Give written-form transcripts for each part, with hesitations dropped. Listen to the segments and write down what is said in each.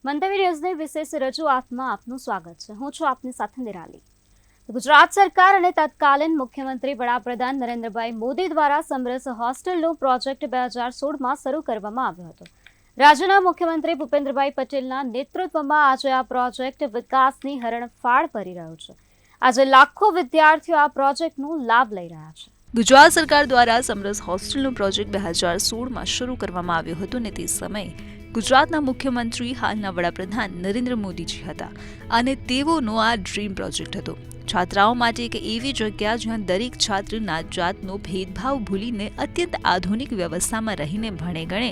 મંતવ્ય ન્યૂઝની વિશેષ રજૂઆતમાં આપનું સ્વાગત છે. હું છું આપની સાથે નિરાલી. ગુજરાત સરકાર અને તત્કાલીન મુખ્યમંત્રી વડાપ્રધાન નરેન્દ્રભાઈ મોદી દ્વારા સમરસ હોસ્ટેલનો પ્રોજેક્ટ 2016માં શરૂ કરવામાં આવ્યો હતો. રાજ્યના મુખ્યમંત્રી ભૂપેન્દ્રભાઈ પટેલના નેતૃત્વમાં આજે આ પ્રોજેક્ટ વિકાસની હરણફાળ ભરી રહ્યો છે. આજે લાખો વિદ્યાર્થીઓ આ પ્રોજેક્ટનો લાભ લઈ રહ્યા છે. ગુજરાત સરકાર દ્વારા સમરસ હોસ્ટેલનો પ્રોજેક્ટ 2016માં શરૂ કરવામાં આવ્યો હતો અને તે સમયે ગુજરાતના મુખ્યમંત્રી હાલના વડાપ્રધાન નરેન્દ્ર મોદીજી હતા અને તેઓનો આ ડ્રીમ પ્રોજેક્ટ હતો. છાત્રાઓ માટે એક એવી જગ્યા જ્યાં દરેક છાત્ર નાત જાતનો ભેદભાવ ભૂલીને અત્યંત આધુનિક વ્યવસ્થામાં રહીને ભણે ગણે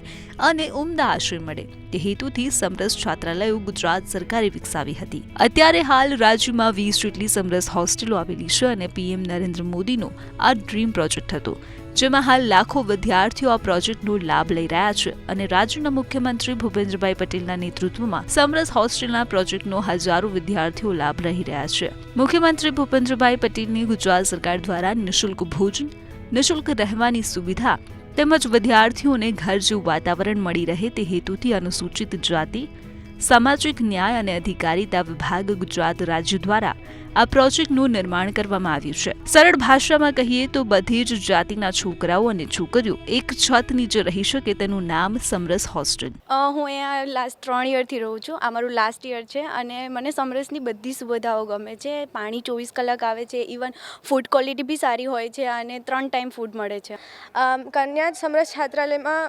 અને ઉમદા આશ્રય મળે તે હેતુથી સમરસ છાત્રાલયો ગુજરાત સરકારે વિકસાવી હતી. અત્યારે હાલ રાજ્યમાં 20 જેટલી સમરસ હોસ્ટેલો આવેલી છે અને પીએમ નરેન્દ્ર મોદીનો આ ડ્રીમ પ્રોજેક્ટ હતો, જેમાં હાલ લાખો વિદ્યાર્થીઓ આ પ્રોજેક્ટનો લાભ લઈ રહ્યા છે અને રાજ્યના મુખ્યમંત્રી ભૂપેન્દ્રભાઈ પટેલના નેતૃત્વમાં સમરસ હોસ્ટેલના પ્રોજેક્ટનો હજારો વિદ્યાર્થીઓ લાભ રહી રહ્યા છે. મુખ્યમંત્રી ભૂપેન્દ્રભાઈ પટેલની ગુજરાત સરકાર દ્વારા નિઃશુલ્ક ભોજન, નિઃશુલ્ક રહેવાની સુવિધા તેમજ વિદ્યાર્થીઓને ઘર જેવું વાતાવરણ મળી રહે તે હેતુથી અનુસૂચિત જાતિ, સામાજિક ન્યાય અને અધિકારીતા વિભાગ ગુજરાત રાજ્ય દ્વારા આ પ્રોજેક્ટનું નિર્માણ કરવામાં આવ્યું છે. સરળ ભાષામાં કહીએ તો બધી જ જાતિના છોકરાઓ અને છોકરીઓ એક છત નીચે રહી શકે તેનું નામ સમરસ હોસ્ટેલ. હું અહીંયા લાસ્ટ 3 યરથી રહું છું. આ મારું લાસ્ટ યર છે અને મને સમરસની બધી સુવિધાઓ ગમે છે. પાણી 24 કલાક આવે છે, ઇવન ફૂડ ક્વોલિટી બી સારી હોય છે અને 3 ટાઈમ ફૂડ મળે છે. કન્યા સમરસ છાત્રાલયમાં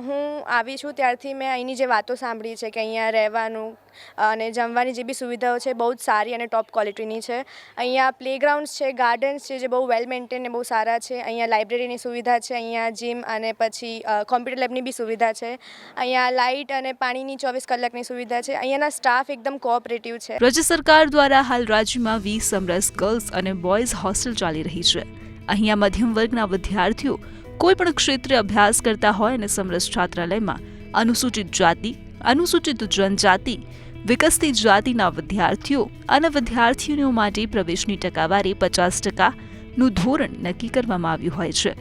હું આવી છું ત્યારથી મેં અહીંની જે વાતો સાંભળી છે કે અહીંયા રહેવાનું અને જમવાની જે બી સુવિધાઓ છે બહુ જ સારી અને ટોપ ક્વોલિટીની છે. અહીંયા પ્લેગ્રાઉન્ડ્સ છે, ગાર્ડન્સ છે જે બહુ વેલ મેન્ટેન ને બહુ સારા છે. અહીંયા લાઇબ્રેરીની સુવિધા છે, અહીંયા જીમ અને પછી કોમ્પ્યુટર લેબની બી સુવિધા છે. અહીંયા લાઇટ અને પાણીની 24 કલાકની સુવિધા છે. અહીંયાના સ્ટાફ એકદમ કોઓપરેટિવ છે. રાજ્ય સરકાર દ્વારા હાલ રાજ્યમાં 20 સમરસ ગર્લ્સ અને બોયઝ હોસ્ટેલ ચાલી રહી છે. અહીંયા મધ્યમ વર્ગના વિદ્યાર્થીઓ કોઈ પણ ક્ષેત્રે અભ્યાસ કરતા હોય અને સમરસ છાત્રાલયમાં અનુસૂચિત જાતિ, અનુસૂચિત જનજાતિ, વિકસતી જાતિના વિદ્યાર્થીઓ અને વિદ્યાર્થીનીઓ માટે પ્રવેશની ટકાવારી 50%નું ધોરણ નક્કી કરવામાં આવ્યું હોય છે.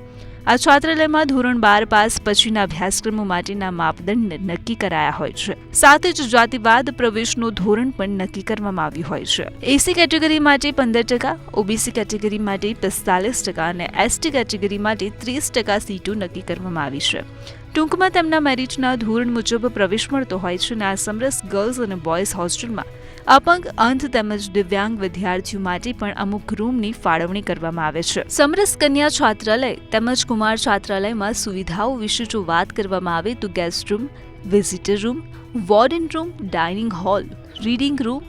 આ છાત્રાલયમાં ધોરણ 12 પાસ પછીના અભ્યાસક્રમો માટેના માપદંડ નક્કી કરાયા હોય છે. સાથે જ જાતિવાદ પ્રવેશનું ધોરણ પણ નક્કી કરવામાં આવ્યું હોય છે. એસી કેટેગરી માટે 15%, ઓબીસી કેટેગરી માટે 45% અને એસટી કેટેગરી માટે 30% સીટો નક્કી કરવામાં આવી છે. ટૂંકમાં તેમના મેરિટના ધોરણ મુજબ પ્રવેશ મળતો હોય છે અને આ સમરસ ગર્લ્સ અને બોયઝ હોસ્ટેલમાં અપંગ, અંધ તેમજ દિવ્યાંગ વિદ્યાર્થીઓ માટે પણ અમુક રૂમની ફાળવણી કરવામાં આવે છે. સમરસ કન્યા છાત્રાલય તેમજ કુમાર છાત્રાલયમાં સુવિધાઓ વિશે જો વાત કરવામાં આવે તો guest room, visitor room, warden room, dining hall, reading room,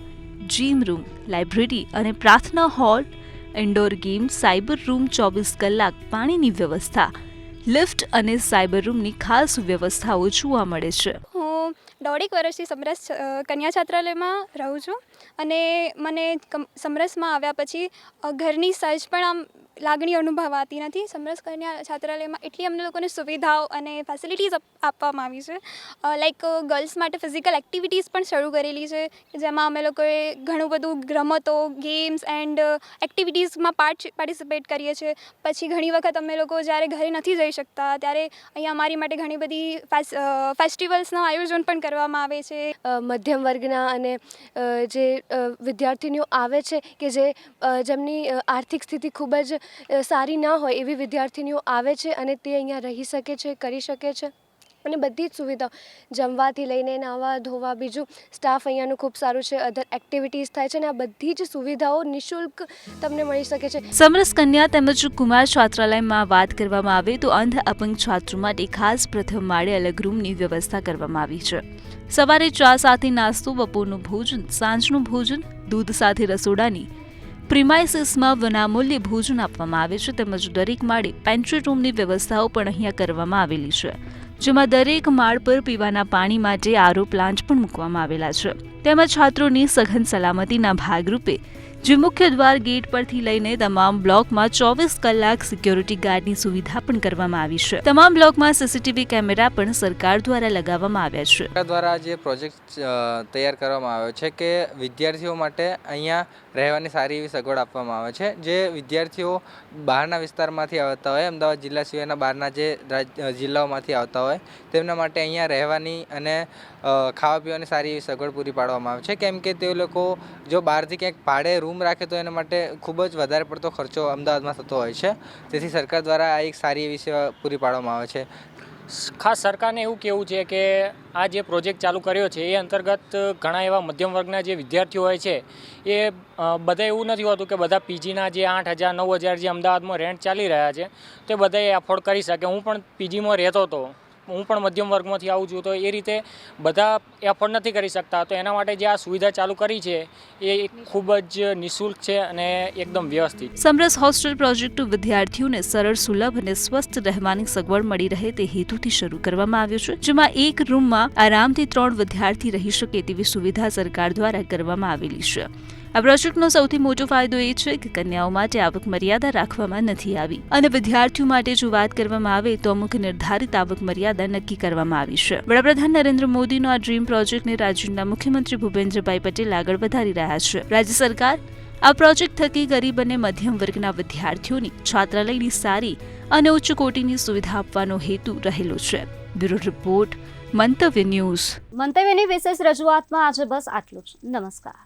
gym room, library અને પ્રાર્થના hall, indoor game, cyber room, 24 કલાક પાણીની વ્યવસ્થા, લિફ્ટ અને સાયબર રૂમની ખાસ વ્યવસ્થાઓ જોવા મળે છે. હું 1.5 વર્ષથી સમરસ કન્યા છાત્રાલયમાં રહું છું અને મને સમરસમાં આવ્યા પછી ઘરની સહેજ પણ આમ લાગણી અનુભવાતી નથી. સમરસ કન્યા છાત્રાલયમાં એટલી અમને લોકોને સુવિધાઓ અને ફેસિલિટીઝ આપવામાં આવી છે. લાઈક ગર્લ્સ માટે ફિઝિકલ એક્ટિવિટીઝ પણ શરૂ કરેલી છે જેમાં અમે લોકોએ ઘણું બધું રમતો, ગેમ્સ એન્ડ એક્ટિવિટીઝમાં પાર્ટિસિપેટ કરીએ છીએ. પછી ઘણી વખત અમે લોકો જ્યારે ઘરે નથી જઈ શકતા ત્યારે અહીંયા અમારી માટે ઘણી બધી ફેસ્ટિવલ્સનું આયોજન પણ કરવામાં આવે છે. મધ્યમ વર્ગના અને જે વિદ્યાર્થીનીઓ આવે છે કે જેમની આર્થિક સ્થિતિ ખૂબ જ સારી ના હોય એવી વિદ્યાર્થીનીઓ આવે છે અને તે અહીંયા રહી શકે છે, કરી શકે છે અને બધી જ સુવિધાઓ જમવાથી લઈને નાહવા ધોવા, બીજું સ્ટાફ અહીંયાનું ખૂબ સારું છે, અધર એક્ટિવિટીઝ થાય છે અને આ બધી જ સુવિધાઓ નિઃશુલ્ક તમને મળી શકે છે. સમરસ કન્યા તેમજ કુમાર છાત્રાલયમાં વાત કરવામાં આવે તો અંધ અપંગ છાત્રો માટે ખાસ પ્રથમ માળે અલગ રૂમની વ્યવસ્થા કરવામાં આવી છે. સવારે ચા સાથે નાસ્તો, બપોરનું ભોજન, સાંજનું ભોજન, દૂધ સાથે રસોડાની પ્રિમાઇસીસમાં વિનામૂલ્યે ભોજન આપવામાં આવે છે તેમજ દરેક માળે પેન્ટ્રી રૂમની વ્યવસ્થાઓ પણ અહીંયા કરવામાં આવેલી છે, જેમાં દરેક માળ પર પીવાના પાણી માટે આરો પ્લાન્ટ પણ મૂકવામાં આવેલા છે. તેમજ છાત્રોની સઘન સલામતીના ભાગરૂપે જે મુખ્ય દ્વાર ગેટ પરથી લઈને તમામ બ્લોકમાં 24 કલાક સિક્યોરિટી ગાર્ડની સુવિધા પણ કરવામાં આવી છે. તમામ બ્લોકમાં સીસીટીવી કેમેરા પણ સરકાર દ્વારા લગાવવામાં આવ્યા છે. સરકાર દ્વારા જે પ્રોજેક્ટ તૈયાર કરવામાં આવ્યો છે કે વિદ્યાર્થીઓ માટે અહીંયા રહેવાની સારી એવી સગવડ આપવામાં આવે છે. જે વિદ્યાર્થીઓ બહારના વિસ્તારમાંથી આવતા હોય, અમદાવાદ જિલ્લા સિવાયના બહારના જે જિલ્લાઓમાંથી આવતા હોય, તેમના માટે અહીંયા રહેવાની અને ખાવા પીવાની સારી એવી સગવડ પૂરી પાડવામાં આવે છે. કેમ કે તે લોકો જો બહારથી ક્યાંક ભાડે રૂમ રાખે તો એના માટે ખૂબ જ વધારે પડતો ખર્ચો અમદાવાદમાં થતો હોય છે. તેથી સરકાર દ્વારા આ એક સારી એવી સેવા પૂરી પાડવામાં આવે છે. ખાસ સરકારને એવું કહેવું છે કે આ જે પ્રોજેક્ટ ચાલુ કર્યો છે એ અંતર્ગત ઘણા એવા મધ્યમ વર્ગના જે વિદ્યાર્થીઓ હોય છે એ બધા એવું નથી હોતું કે બધા પીજીના જે 8,000 9,000 જે અમદાવાદમાં રેન્ટ ચાલી રહ્યા છે તે બધા એફોર્ડ કરી શકે. હું પણ પીજીમાં રહેતો હતો, હું પણ મધ્યમ વર્ગમાંથી આવું છું, તો એ રીતે બધા એફોર્ડ નથી કરી શકતા. તો એના માટે જે આ સુવિધા ચાલુ કરી છે એ ખૂબ જ નિઃશુલ્ક છે અને એકદમ વ્યવસ્થિત. સમરસ હોસ્ટેલ પ્રોજેક્ટ વિદ્યાર્થીઓને સરળ, સુલભ અને સ્વસ્થ રહેવાની સગવડ મળી રહે તે હેતુથી શરૂ કરવામાં આવ્યો છે, જેમાં એક રૂમમાં આરામથી 3 વિદ્યાર્થી રહી શકે તેવી સુવિધા સરકાર દ્વારા કરવામાં આવેલી છે. આ પ્રોજેક્ટનો સૌથી મોટો ફાયદો એ છે કે કન્યાઓ માટે આવક મર્યાદા રાખવામાં નથી આવી અને વિદ્યાર્થીઓ માટે જો વાત કરવામાં આવે તો અમુક નિર્ધારિત આવક મર્યાદા નક્કી કરવામાં આવી છે. વડાપ્રધાન નરેન્દ્ર મોદીનો આ ડ્રીમ પ્રોજેક્ટને રાજ્યના મુખ્યમંત્રી ભૂપેન્દ્રભાઈ પટેલ આગળ વધારી રહ્યા છે. રાજ્ય સરકાર આ પ્રોજેક્ટ થકી ગરીબ અને મધ્યમ વર્ગના વિદ્યાર્થીઓની છાત્રાલયની સારી અને ઉચ્ચ કોટીની સુવિધા આપવાનો હેતુ રહેલો છે. બ્યુરો રિપોર્ટ, મંતવ્ય ન્યૂઝ. મંતવ્યની વિશેષ રજૂઆતમાં આજે બસ આટલું જ. નમસ્કાર.